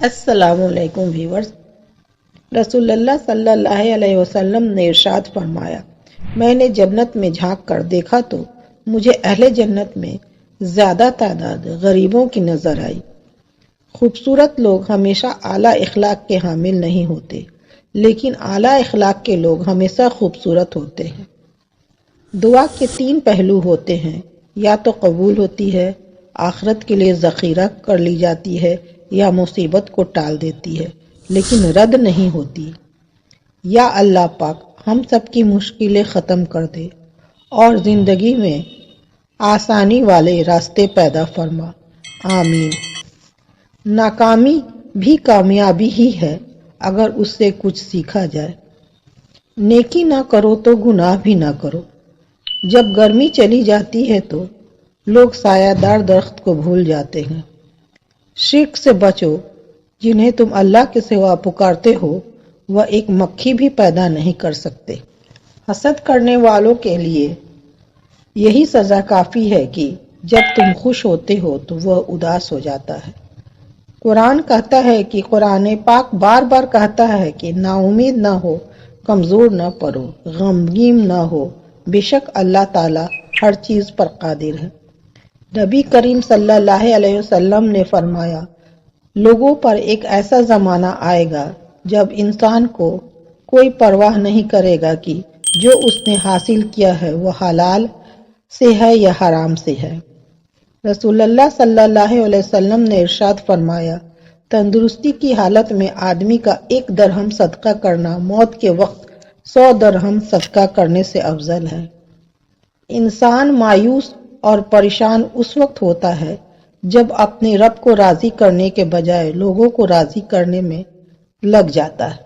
السلام علیکم ویورز۔ رسول اللہ صلی اللہ علیہ وسلم نے ارشاد فرمایا، میں نے جنت میں جھانک کر دیکھا تو مجھے اہل جنت میں زیادہ تعداد غریبوں کی نظر آئی۔ خوبصورت لوگ ہمیشہ اعلیٰ اخلاق کے حامل نہیں ہوتے، لیکن اعلیٰ اخلاق کے لوگ ہمیشہ خوبصورت ہوتے ہیں۔ دعا کے 3 پہلو ہوتے ہیں، یا تو قبول ہوتی ہے، آخرت کے لیے ذخیرہ کر لی جاتی ہے، یا مصیبت کو ٹال دیتی ہے لیکن رد نہیں ہوتی۔ یا اللہ پاک ہم سب کی مشکلیں ختم کر دے اور زندگی میں آسانی والے راستے پیدا فرما، آمین۔ ناکامی بھی کامیابی ہی ہے اگر اس سے کچھ سیکھا جائے۔ نیکی نہ کرو تو گناہ بھی نہ کرو۔ جب گرمی چلی جاتی ہے تو لوگ سایہ دار درخت کو بھول جاتے ہیں۔ شرک سے بچو، جنہیں تم اللہ کے سوا پکارتے ہو وہ ایک مکھی بھی پیدا نہیں کر سکتے۔ حسد کرنے والوں کے لیے یہی سزا کافی ہے کہ جب تم خوش ہوتے ہو تو وہ اداس ہو جاتا ہے۔ قرآن کہتا ہے کہ قرآن پاک بار بار کہتا ہے کہ نا امید نہ ہو، کمزور نہ پڑو، غمگین نہ ہو، بے شک اللہ تعالیٰ ہر چیز پر قادر ہے۔ نبی کریم صلی اللہ علیہ وسلم نے فرمایا، لوگوں پر ایک ایسا زمانہ آئے گا جب انسان کو کوئی پرواہ نہیں کرے گا کہ جو اس نے حاصل کیا ہے وہ حلال سے ہے یا حرام سے ہے۔ رسول اللہ صلی اللہ علیہ وسلم نے ارشاد فرمایا، تندرستی کی حالت میں آدمی کا 1 درہم صدقہ کرنا موت کے وقت 100 درہم صدقہ کرنے سے افضل ہے۔ انسان مایوس اور پریشان اس وقت ہوتا ہے جب اپنے رب کو راضی کرنے کے بجائے لوگوں کو راضی کرنے میں لگ جاتا ہے۔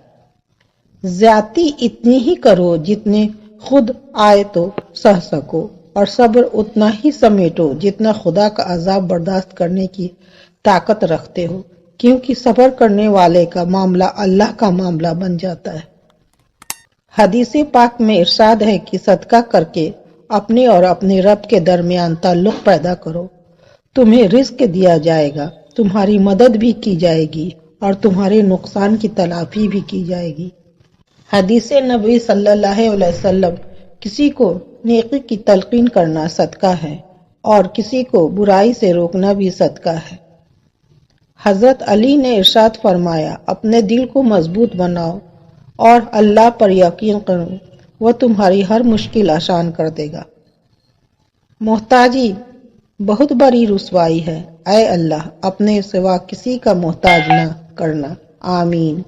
زیادتی اتنی ہی کرو جتنے خود آئے تو سہ سکو، اور صبر اتنا ہی سمیٹو جتنا خدا کا عذاب برداشت کرنے کی طاقت رکھتے ہو، کیونکہ صبر کرنے والے کا معاملہ اللہ کا معاملہ بن جاتا ہے۔ حدیث پاک میں ارشاد ہے کہ صدقہ کر کے اپنے اور اپنے رب کے درمیان تعلق پیدا کرو، تمہیں رزق دیا جائے گا، تمہاری مدد بھی کی جائے گی اور تمہارے نقصان کی تلافی بھی کی جائے گی۔ حدیث نبی صلی اللہ علیہ وسلم، کسی کو نیکی کی تلقین کرنا صدقہ ہے اور کسی کو برائی سے روکنا بھی صدقہ ہے۔ حضرت علی نے ارشاد فرمایا، اپنے دل کو مضبوط بناؤ اور اللہ پر یقین کرو، وہ تمہاری ہر مشکل آسان کر دے گا۔ محتاجی بہت بڑی رسوائی ہے، اے اللہ اپنے سوا کسی کا محتاج نہ کرنا، آمین۔